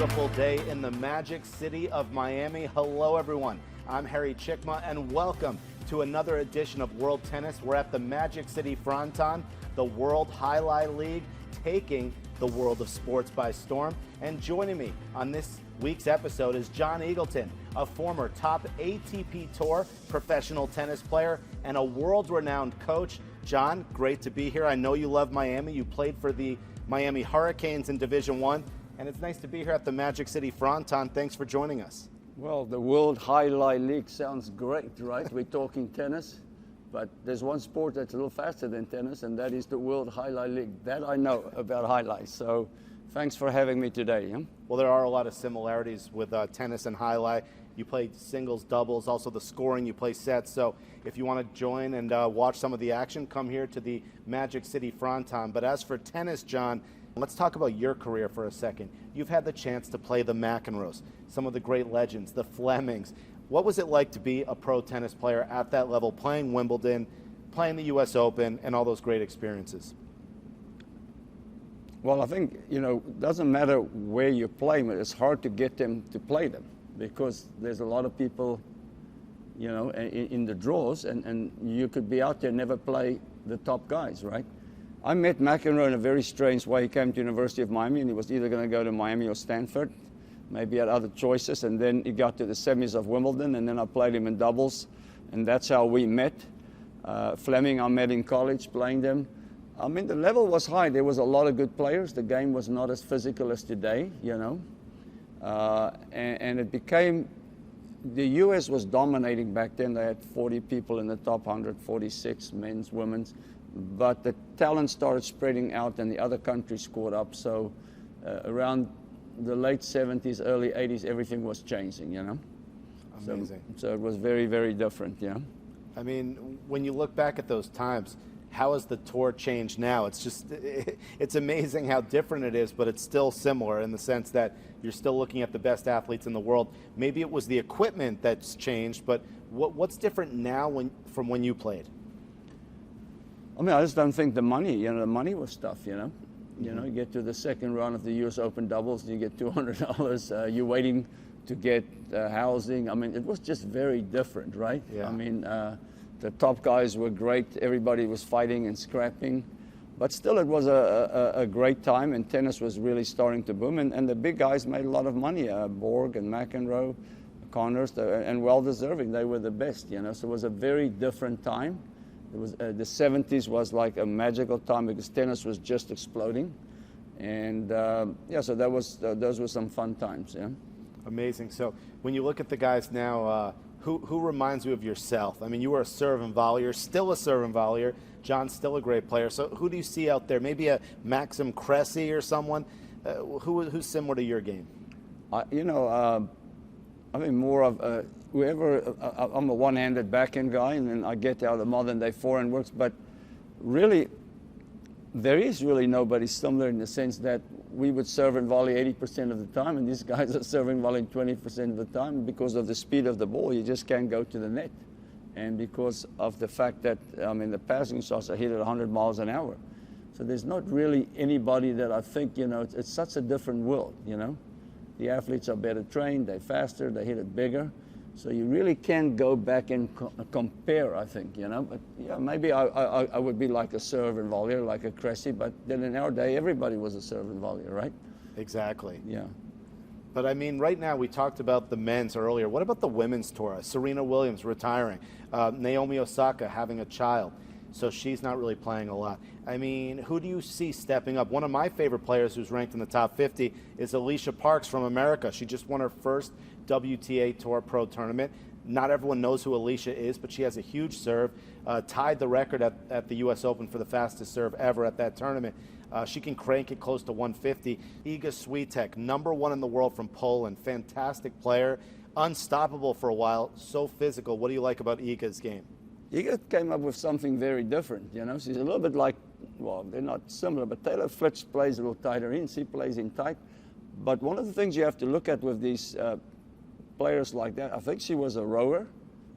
beautiful day in the Magic City of Miami. Hello, everyone. I'm Harry Chickma, and welcome to another edition of World Tennis. We're at the Magic City Fronton, the World Highlight League, taking the world of sports by storm. And joining me on this week's episode is John Eagleton, a former top ATP Tour professional tennis player and a world-renowned coach. John, great to be here. I know you love Miami. You played for the Miami Hurricanes in Division I, and it's nice to be here at the Magic City Fronton. Thanks for joining us. Well, the World Highlight League sounds great, right? We're talking tennis, but there's one sport that's a little faster than tennis, and that is the World Highlight League. That I know about highlights, so thanks for having me today. Well, there are a lot of similarities with tennis and highlight. You play singles, doubles, also the scoring, you play sets. So if you want to join and watch some of the action, come here to the Magic City Fronton. But as for tennis, John, let's talk about your career for a second. You've had the chance to play the McEnroes, some of the great legends, the Flemings. What was it like to be a pro tennis player at that level, playing Wimbledon, playing the US Open, and all those great experiences? Well, I think, it doesn't matter where you play, but it's hard to get them to play them because there's a lot of people, in the draws, and you could be out there and never play the top guys, right? I met McEnroe in a very strange way. He came to University of Miami, and he was either going to go to Miami or Stanford. Maybe he had other choices, and then he got to the semis of Wimbledon, and then I played him in doubles, and that's how we met. Fleming, I met in college playing them. I mean, the level was high. There was a lot of good players. The game was not as physical as today, and it became, the U.S. was dominating back then. They had 40 people in the top 100, 46 men's, women's. But the talent started spreading out and the other countries caught up. So around the late 70s, early 80s, everything was changing, Amazing. So it was very, very different, I mean, when you look back at those times, how has the tour changed now? It's just, it's amazing how different it is, but it's still similar in the sense that you're still looking at the best athletes in the world. Maybe it was the equipment that's changed, but what's different now from when you played? I mean, I just don't think the money, the money was tough, You get to the second round of the US Open doubles and you get $200. You're waiting to get housing. I mean, it was just very different, right? Yeah. I mean, the top guys were great. Everybody was fighting and scrapping. But still, it was a great time, and tennis was really starting to boom. And the big guys made a lot of money. Borg and McEnroe, Connors, and well-deserving. They were the best, So it was a very different time. It was, the 70s was like a magical time because tennis was just exploding. And so those were some fun times, Amazing. So when you look at the guys now, who reminds you of yourself? I mean, you were a serve and volleyer, still a serve and volleyer. John's still a great player. So who do you see out there? Maybe a Maxim Cressy or someone? Who's similar to your game? I mean, more of whoever. I'm a one-handed backhand guy, and then I get how the modern-day forehand works. But really, there is really nobody similar in the sense that we would serve and volley 80% of the time, and these guys are serving volley 20% of the time. Because of the speed of the ball, you just can't go to the net. And because of the fact that, the passing shots are hit at 100 miles an hour. So there's not really anybody that I think, it's such a different world, The athletes are better trained, they're faster, they hit it bigger. So you really can't go back and compare, I think, But yeah, maybe I would be like a serve and volleyer, like a Cressy, but then in our day, everybody was a serve and volleyer, right? Exactly. Yeah. But I mean, right now, we talked about the men's earlier. What about the women's tour? Serena Williams retiring, Naomi Osaka having a child. So she's not really playing a lot. I mean, who do you see stepping up? One of my favorite players who's ranked in the top 50 is Alicia Parks from America. She just won her first WTA Tour Pro tournament. Not everyone knows who Alicia is, but she has a huge serve, tied the record at the US Open for the fastest serve ever at that tournament. She can crank it close to 150. Iga Swiatek, #1 in the world from Poland, fantastic player, unstoppable for a while, so physical. What do you like about Iga's game? Iga came up with something very different, She's a little bit like, well, they're not similar, but Taylor Fritz plays a little tighter in. She plays in tight. But one of the things you have to look at with these players like that, I think she was a rower.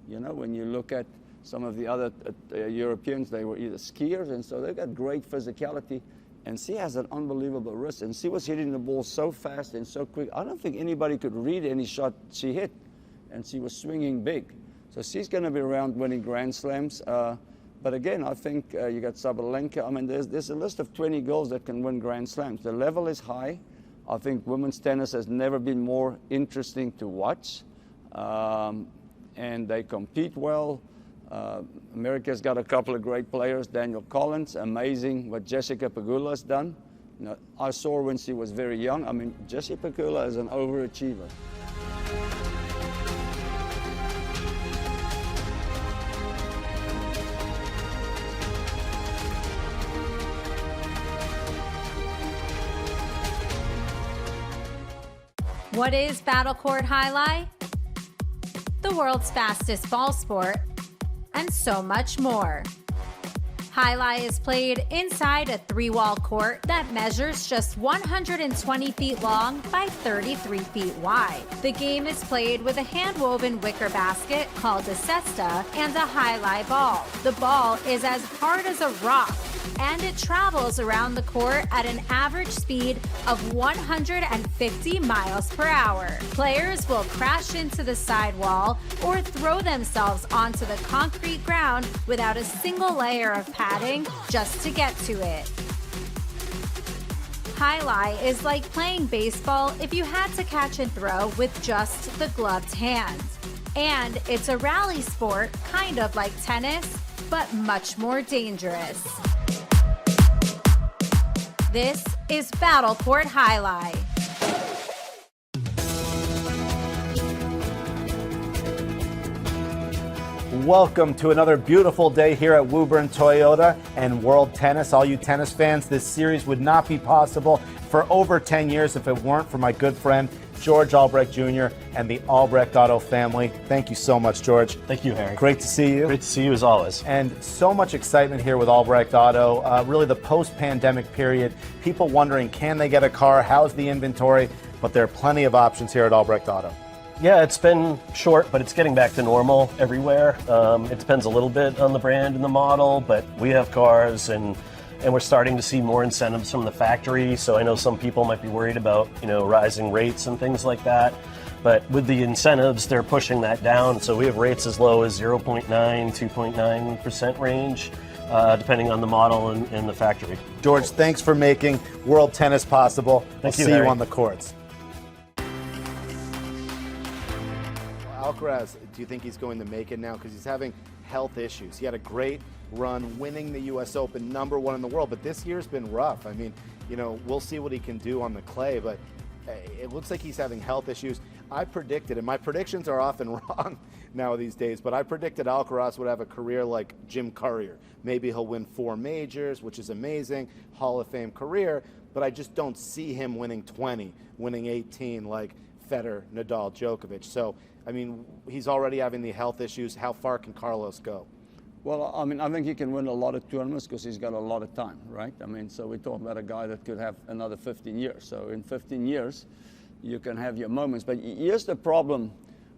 When you look at some of the other Europeans, they were either skiers, and so they've got great physicality. And she has an unbelievable wrist, and she was hitting the ball so fast and so quick. I don't think anybody could read any shot she hit, and she was swinging big. So she's going to be around winning Grand Slams. But again, I think you got Sabalenka. I mean, there's a list of 20 girls that can win Grand Slams. The level is high. I think women's tennis has never been more interesting to watch. And they compete well. America's got a couple of great players. Daniel Collins, amazing what Jessica Pegula has done. You know, I saw her when she was very young. I mean, Jessica Pegula is an overachiever. What is Battle Court Highlight? The world's fastest ball sport, and so much more. Highlight is played inside a 3-wall court that measures just 120 feet long by 33 feet wide. The game is played with a hand-woven wicker basket called a cesta and a highlight ball. The ball is as hard as a rock, and it travels around the court at an average speed of 150 miles per hour. Players will crash into the sidewall or throw themselves onto the concrete ground without a single layer of padding just to get to it. Highlight is like playing baseball if you had to catch and throw with just the gloved hand. And it's a rally sport, kind of like tennis, but much more dangerous. This is Battle Court Highlight. Welcome to another beautiful day here at Woburn Toyota and World Tennis. All you tennis fans, this series would not be possible for over 10 years if it weren't for my good friend George Albrecht Jr. and the Albrecht Auto family. Thank you so much, George. Thank you, Harry. Great to see you. Great to see you as always. And so much excitement here with Albrecht Auto. Really the post-pandemic period. People wondering, can they get a car? How's the inventory? But there are plenty of options here at Albrecht Auto. Yeah, it's been short, but it's getting back to normal everywhere. It depends a little bit on the brand and the model, but we have cars and we're starting to see more incentives from the factory. So I know some people might be worried about, rising rates and things like that. But with the incentives, they're pushing that down. So we have rates as low as 0.9, 2.9% range, depending on the model and the factory. George, thanks for making World Tennis possible. Thank you, See Harry. you on the courts. Alcaraz, do you think he's going to make it now? Because he's having health issues. He had a great run winning the U.S. Open, #1 in the world, but this year's been rough. I mean, we'll see what he can do on the clay, but it looks like he's having health issues. I predicted, and my predictions are often wrong now these days, but I predicted Alcaraz would have a career like Jim Courier. Maybe he'll win 4 majors, which is amazing, Hall of Fame career, but I just don't see him winning 20, winning 18 like Federer, Nadal, Djokovic. So, I mean, he's already having the health issues. How far can Carlos go? Well, I mean, I think he can win a lot of tournaments because he's got a lot of time, right? I mean, so we're talking about a guy that could have another 15 years. So in 15 years, you can have your moments. But here's the problem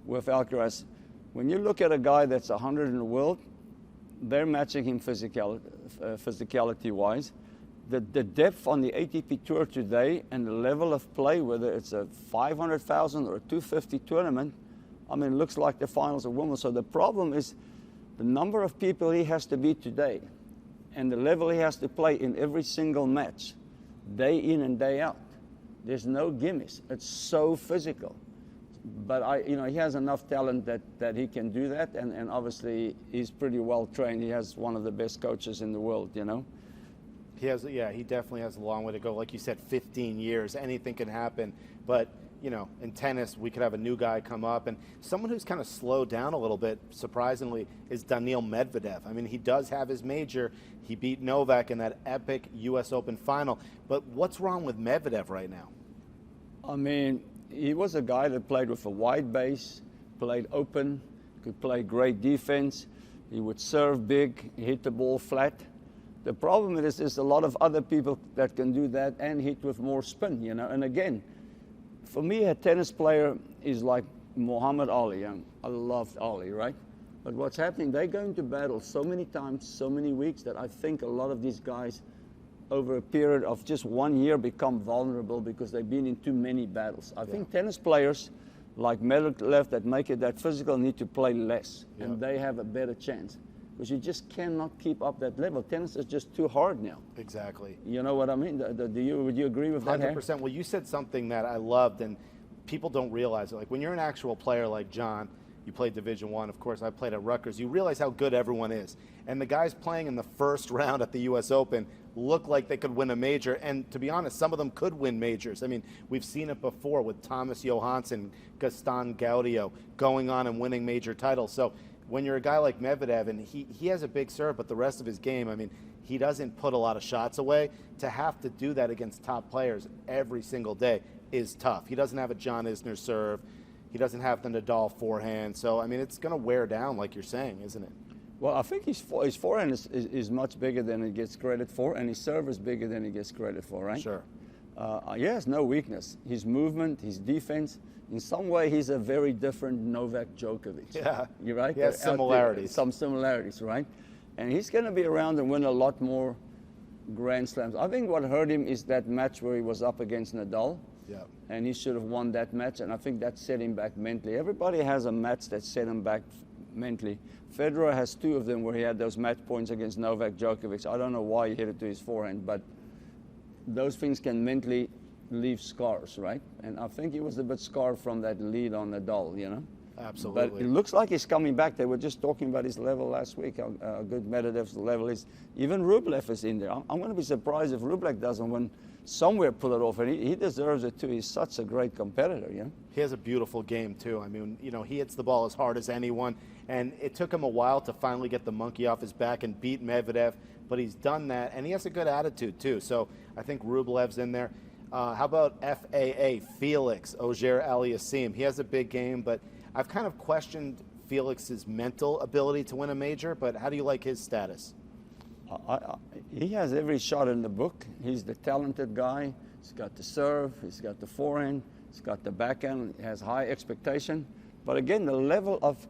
with Alcaraz. When you look at a guy that's 100 in the world, they're matching him physicality-wise. The depth on the ATP Tour today and the level of play, whether it's a 500,000 or a 250 tournament, I mean, it looks like the finals of Wimbledon. So the problem is the number of people he has to beat today and the level he has to play in every single match, day in and day out. There's no gimmicks. It's so physical. But he has enough talent that he can do that, and obviously he's pretty well trained. He has one of the best coaches in the world, He definitely has a long way to go. Like you said, 15 years, anything can happen. But, in tennis, we could have a new guy come up. And someone who's kind of slowed down a little bit, surprisingly, is Daniil Medvedev. I mean, he does have his major. He beat Novak in that epic U.S. Open final. But what's wrong with Medvedev right now? I mean, he was a guy that played with a wide base, played open, could play great defense. He would serve big, hit the ball flat. The problem is there's a lot of other people that can do that and hit with more spin, And again, for me, a tennis player is like Muhammad Ali. I loved Ali, right? But what's happening, they're going to battle so many times, so many weeks, that I think a lot of these guys over a period of just 1 year become vulnerable because they've been in too many battles. I think tennis players like Medvedev that make it that physical need to play less, and they have a better chance. Because you just cannot keep up that level. Tennis is just too hard now. Exactly. You know what I mean? Would you agree with that? 100%. Well, you said something that I loved, and people don't realize it. Like when you're an actual player like John, you played Division I. Of course, I played at Rutgers. You realize how good everyone is. And the guys playing in the first round at the U.S. Open look like they could win a major. And to be honest, some of them could win majors. I mean, we've seen it before with Thomas Johansson, Gaston Gaudio going on and winning major titles. So when you're a guy like Medvedev, and he has a big serve, but the rest of his game, I mean, he doesn't put a lot of shots away. To have to do that against top players every single day is tough. He doesn't have a John Isner serve. He doesn't have the Nadal forehand. So, I mean, it's going to wear down, like you're saying, isn't it? Well, I think his forehand is much bigger than he gets credit for, and his serve is bigger than he gets credit for, right? Sure. He has no weakness. His movement, his defense, in some way, he's a very different Novak Djokovic. Yeah. You're right? He has similarities. Some similarities, right? And he's going to be around and win a lot more Grand Slams. I think what hurt him is that match where he was up against Nadal. Yeah. And he should have won that match, and I think that set him back mentally. Everybody has a match that set him back mentally. Federer has 2 of them where he had those match points against Novak Djokovic. I don't know why he hit it to his forehand, but those things can mentally leave scars, right? And I think he was a bit scarred from that lead on Nadal, you know? Absolutely. But it looks like he's coming back. They were just talking about his level last week, how good Medvedev's level is. Even Rublev is in there. I'm going to be surprised if Rublev doesn't win somewhere, pull it off, and he deserves it too. He's such a great competitor, you know? He has a beautiful game too. I mean, you know, he hits the ball as hard as anyone, and it took him a while to finally get the monkey off his back and beat Medvedev, but he's done that, and he has a good attitude too. So I think Rublev's in there. How about FAA, Felix Auger-Aliassime? He has a big game, but I've kind of questioned Felix's mental ability to win a major, but how do you like his status? He has every shot in the book. He's the talented guy. He's got the serve, he's got the forehand, he's got the backhand, he has high expectation. But again, the level of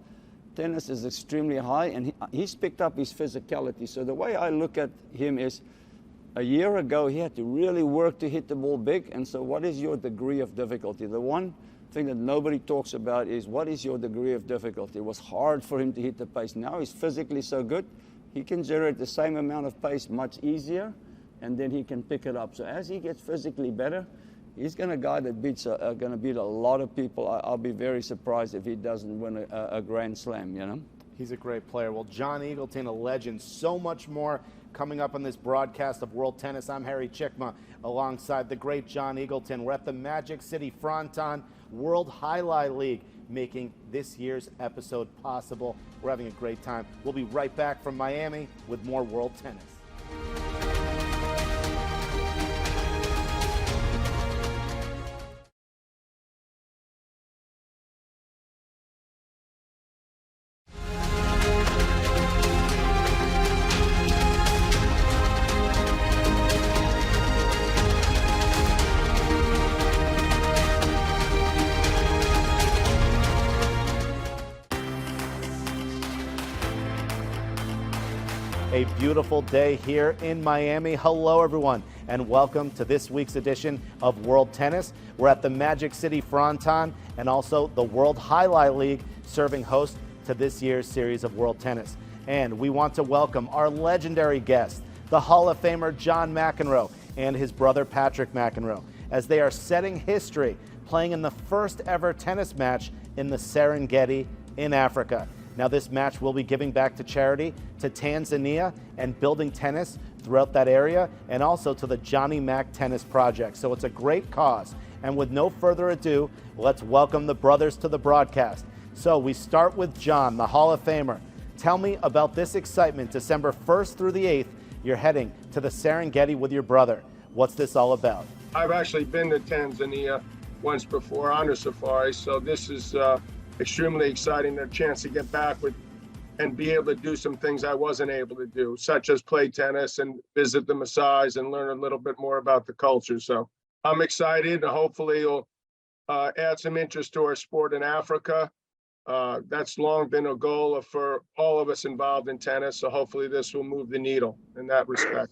tennis is extremely high, and he's picked up his physicality. So the way I look at him is, a year ago, he had to really work to hit the ball big. And so what is your degree of difficulty? The one thing that nobody talks about is, what is your degree of difficulty? It was hard for him to hit the pace. Now he's physically so good, he can generate the same amount of pace much easier, and then he can pick it up. So as he gets physically better, he's going to guy that going to beat a lot of people. I'll be very surprised if he doesn't win a Grand Slam, you know? He's a great player. Well, John Eagleton, a legend. So much more coming up on this broadcast of World Tennis. I'm Harry Chickma alongside the great John Eagleton. We're at the Magic City Fronton World Highlight League, making this year's episode possible. We're having a great time. We'll be right back from Miami with more World Tennis. A beautiful day here in Miami. Hello, everyone, and welcome to this week's edition of World Tennis. We're at the Magic City Fronton and also the World Highlight League, serving host to this year's series of World Tennis. And we want to welcome our legendary guest, the Hall of Famer John McEnroe and his brother Patrick McEnroe, as they are setting history, playing in the first ever tennis match in the Serengeti in Africa. Now, this match will be giving back to charity to Tanzania and building tennis throughout that area, and also to the Johnny Mac Tennis Project. So it's a great cause. And with no further ado, let's welcome the brothers to the broadcast. So we start with John, the Hall of Famer. Tell me about this excitement. December 1st through the 8th, you're heading to the Serengeti with your brother. What's this all about? I've actually been to Tanzania once before on a safari, so this is extremely exciting, a chance to get back with and be able to do some things I wasn't able to do, such as play tennis and visit the Maasais and learn a little bit more about the culture. So I'm excited. Hopefully it'll add some interest to our sport in Africa. That's long been a goal for all of us involved in tennis. So hopefully this will move the needle in that respect.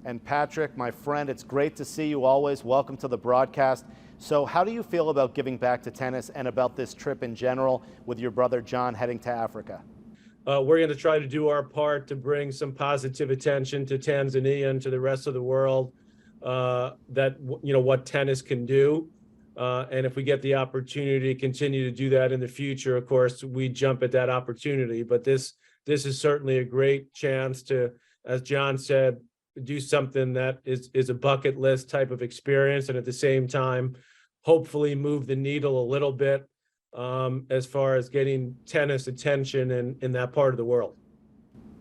And Patrick, my friend, it's great to see you always. Welcome to the broadcast. So how do you feel about giving back to tennis and about this trip in general with your brother John heading to Africa? We're going to try to do our part to bring some positive attention to Tanzania and to the rest of the world, that, what tennis can do. And if we get the opportunity to continue to do that in the future, of course, we jump at that opportunity. But this is certainly a great chance to, as John said, do something that is a bucket list type of experience, and at the same time, hopefully move the needle a little bit as far as getting tennis attention in that part of the world.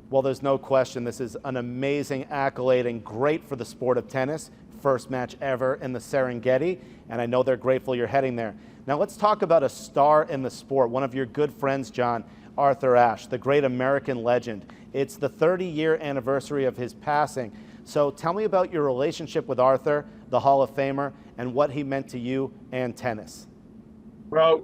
Well, there's no question this is an amazing accolade and great for the sport of tennis. First match ever in the Serengeti, and I know they're grateful you're heading there. Now let's talk about a star in the sport, one of your good friends, John, Arthur Ashe, the great American legend. It's the 30-year anniversary of his passing. So tell me about your relationship with Arthur, the Hall of Famer, and what he meant to you and tennis. Well,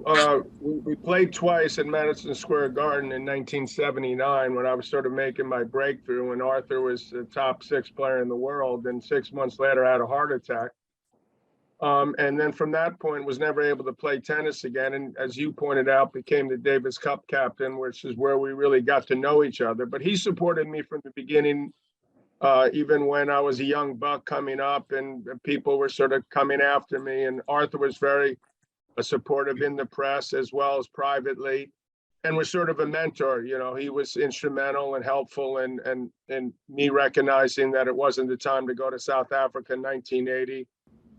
we played twice at Madison Square Garden in 1979 when I was sort of making my breakthrough, when Arthur was the top 6 player in the world, and 6 months later had a heart attack. And then from that point was never able to play tennis again. And as you pointed out, became the Davis Cup captain, which is where we really got to know each other. But he supported me from the beginning, even when I was a young buck coming up and people were sort of coming after me. And Arthur was very supportive in the press as well as privately, and was sort of a mentor. He was instrumental and helpful in me recognizing that it wasn't the time to go to South Africa in 1980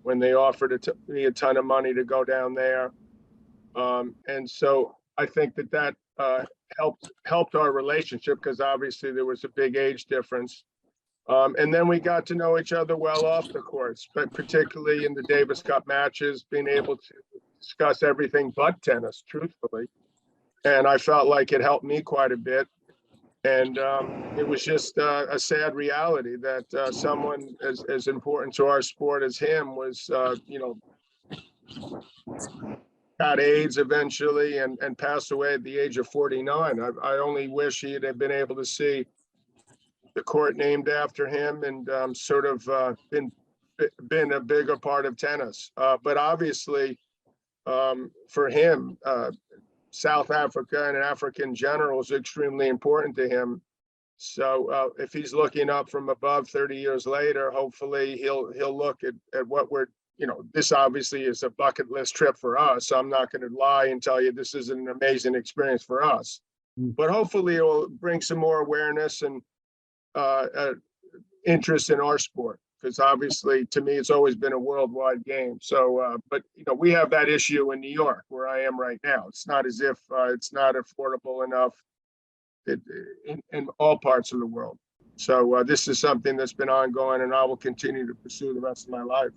when they offered me a ton of money to go down there. And so I think that helped our relationship, because obviously there was a big age difference. And then we got to know each other well off the courts, but particularly in the Davis Cup matches, being able to discuss everything but tennis, truthfully. And I felt like it helped me quite a bit. And it was just a sad reality that someone as important to our sport as him was, got AIDS eventually and passed away at the age of 49. I only wish he had been able to see the court named after him and sort of been a bigger part of tennis. But obviously, for him, South Africa and Africa in general is extremely important to him. So if he's looking up from above 30 years later, hopefully he'll look at what we're, this obviously is a bucket list trip for us. So I'm not going to lie and tell you this is an amazing experience for us. But hopefully it will bring some more awareness and interest in our sport, because obviously to me it's always been a worldwide game. So but we have that issue in New York where I am right now. It's not as if it's not affordable enough in all parts of the world. So this is something that's been ongoing, and I will continue to pursue the rest of my life.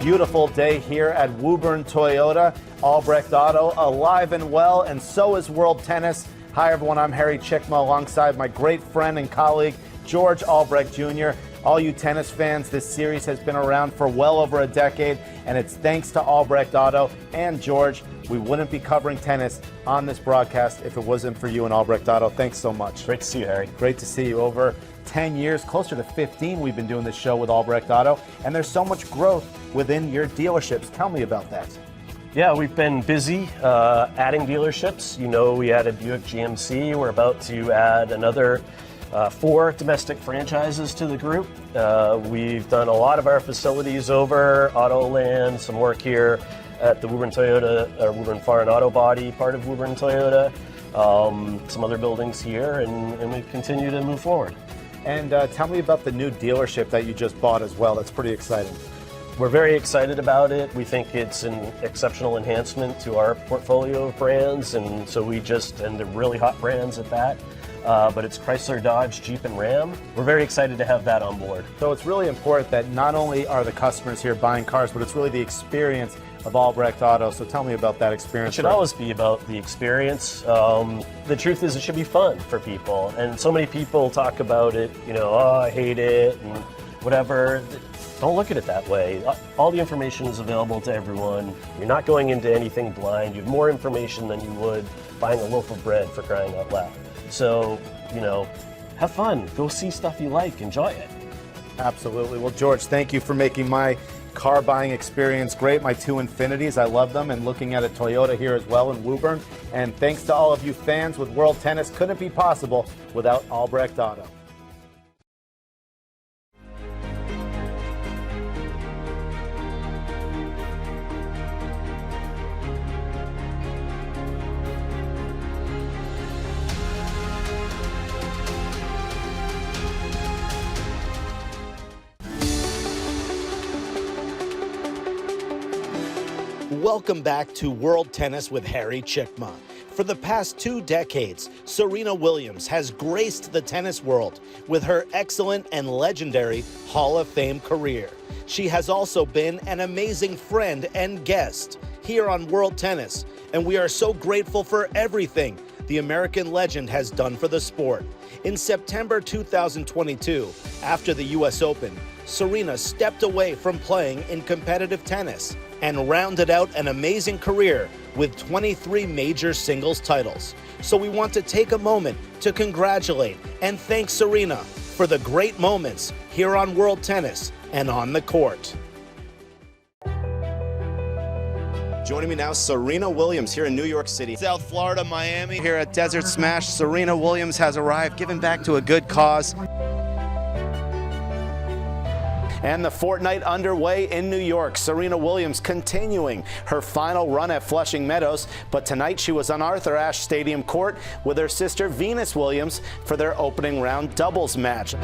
Beautiful day here at Woburn Toyota. Albrecht Auto alive and well, and so is World Tennis. Hi everyone, I'm Harry Chickma alongside my great friend and colleague, George Albrecht Jr. All you tennis fans, this series has been around for well over a decade, and it's thanks to Albrecht Auto and George. We wouldn't be covering tennis on this broadcast if it wasn't for you and Albrecht Auto. Thanks so much. Great to see you, Harry. Great to see you. Over 10 years, closer to 15, we've been doing this show with Albrecht Auto, and there's so much growth within your dealerships. Tell me about that. Yeah, we've been busy adding dealerships. We added Buick GMC. We're about to add another 4 domestic franchises to the group. We've done a lot of our facilities over, Autoland, some work here at the Woburn Toyota, Woburn Foreign Auto Body, part of Woburn Toyota, some other buildings here, and we continue to move forward. And tell me about the new dealership that you just bought as well. That's pretty exciting. We're very excited about it. We think it's an exceptional enhancement to our portfolio of brands, and so and they're really hot brands at that. But it's Chrysler, Dodge, Jeep, and Ram. We're very excited to have that on board. So it's really important that not only are the customers here buying cars, but it's really the experience of Albrecht Auto. So tell me about that experience. It should always be about the experience. The truth is it should be fun for people. And so many people talk about it, I hate it, and whatever. Don't look at it that way. All the information is available to everyone. You're not going into anything blind. You have more information than you would buying a loaf of bread, for crying out loud. So, have fun. Go see stuff you like. Enjoy it. Absolutely. Well, George, thank you for making my car buying experience great. My two Infinities, I love them, and looking at a Toyota here as well in Woburn. And thanks to all of you fans with World Tennis. Couldn't be possible without Albrecht Auto. Welcome back to World Tennis with Harry Chickma. For the past 2 decades, Serena Williams has graced the tennis world with her excellent and legendary Hall of Fame career. She has also been an amazing friend and guest here on World Tennis, and we are so grateful for everything the American legend has done for the sport. In September 2022, after the US Open, Serena stepped away from playing in competitive tennis and rounded out an amazing career with 23 major singles titles. So we want to take a moment to congratulate and thank Serena for the great moments here on World Tennis and on the court. Joining me now, Serena Williams here in New York City. South Florida, Miami. Here at Desert Smash, Serena Williams has arrived, giving back to a good cause. And the fortnight underway in New York. Serena Williams continuing her final run at Flushing Meadows, but tonight she was on Arthur Ashe Stadium court with her sister Venus Williams for their opening round doubles match.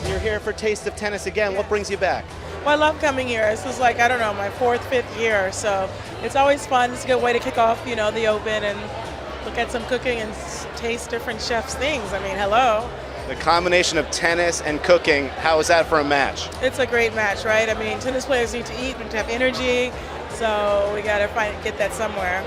You're here for Taste of Tennis again. What brings you back? Well, I love coming here. This is like, I don't know, my 4th, 5th year. So it's always fun. It's a good way to kick off, the Open and look at some cooking and taste different chefs' things. I mean, hello. The combination of tennis and cooking, how is that for a match? It's a great match, right? I mean, tennis players need to eat, need to have energy. So we got to get that somewhere.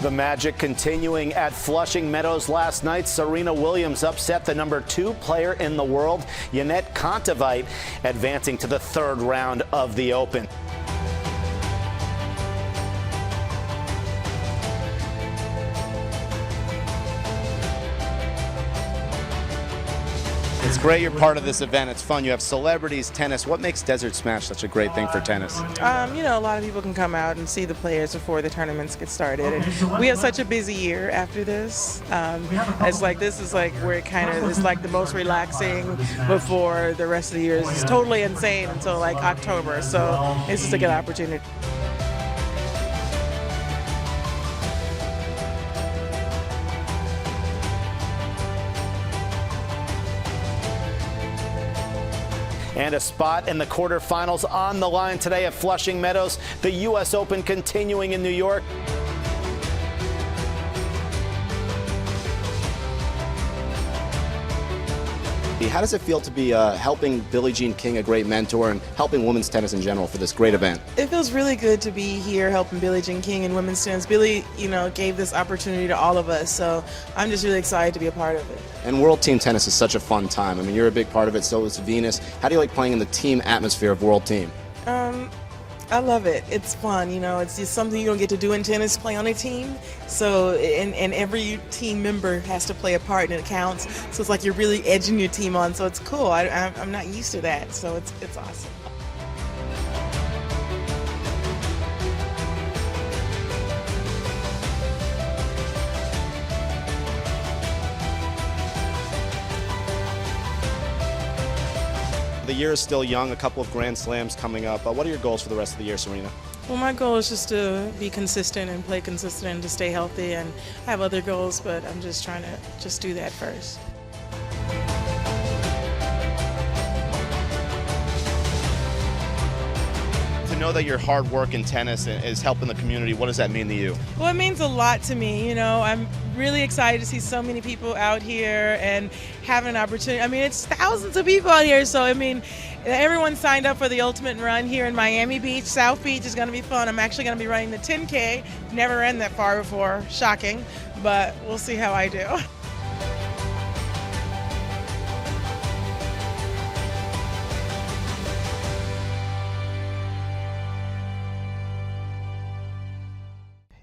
The magic continuing at Flushing Meadows last night. Serena Williams upset the number 2 player in the world, Janette Kontaveit, advancing to the 3rd round of the Open. It's great you're part of this event. It's fun. You have celebrities, tennis. What makes Desert Smash such a great thing for tennis? A lot of people can come out and see the players before the tournaments get started. And we have such a busy year after this. This is like where it kind of is like the most relaxing before the rest of the year. It's totally insane until like October. So it's just a good opportunity. And a spot in the quarterfinals on the line today at Flushing Meadows. The US Open continuing in New York. How does it feel to be helping Billie Jean King, a great mentor, and helping women's tennis in general for this great event? It feels really good to be here helping Billie Jean King and women's tennis. Billie, gave this opportunity to all of us, so I'm just really excited to be a part of it. And World Team Tennis is such a fun time. I mean, you're a big part of it, so is Venus. How do you like playing in the team atmosphere of World Team? I love it. It's fun, it's just something you don't get to do in tennis, play on a team. So, and every team member has to play a part and it counts. So it's like you're really edging your team on, so it's cool. I'm not used to that, so it's awesome. The year is still young, a couple of Grand Slams coming up. What are your goals for the rest of the year, Serena? Well, my goal is just to be consistent and play consistent and to stay healthy, and I have other goals, but I'm just trying to just do that first. To know that your hard work in tennis is helping the community. What does that mean to you? Well, it means a lot to me. You know, I'm really excited to see so many people out here and having an opportunity. I mean, it's thousands of people out here. So, I mean, everyone signed up for the Ultimate Run here in Miami Beach. South Beach is going to be fun. I'm actually going to be running the 10K. Never ran that far before. Shocking. But we'll see how I do.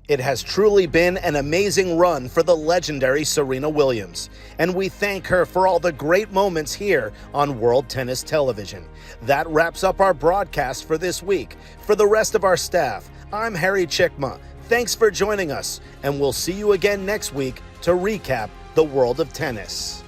It has truly been an amazing run for the legendary Serena Williams, and we thank her for all the great moments here on World Tennis Television. That wraps up our broadcast for this week. For the rest of our staff, I'm Harry Chickma. Thanks for joining us, and we'll see you again next week to recap the world of tennis.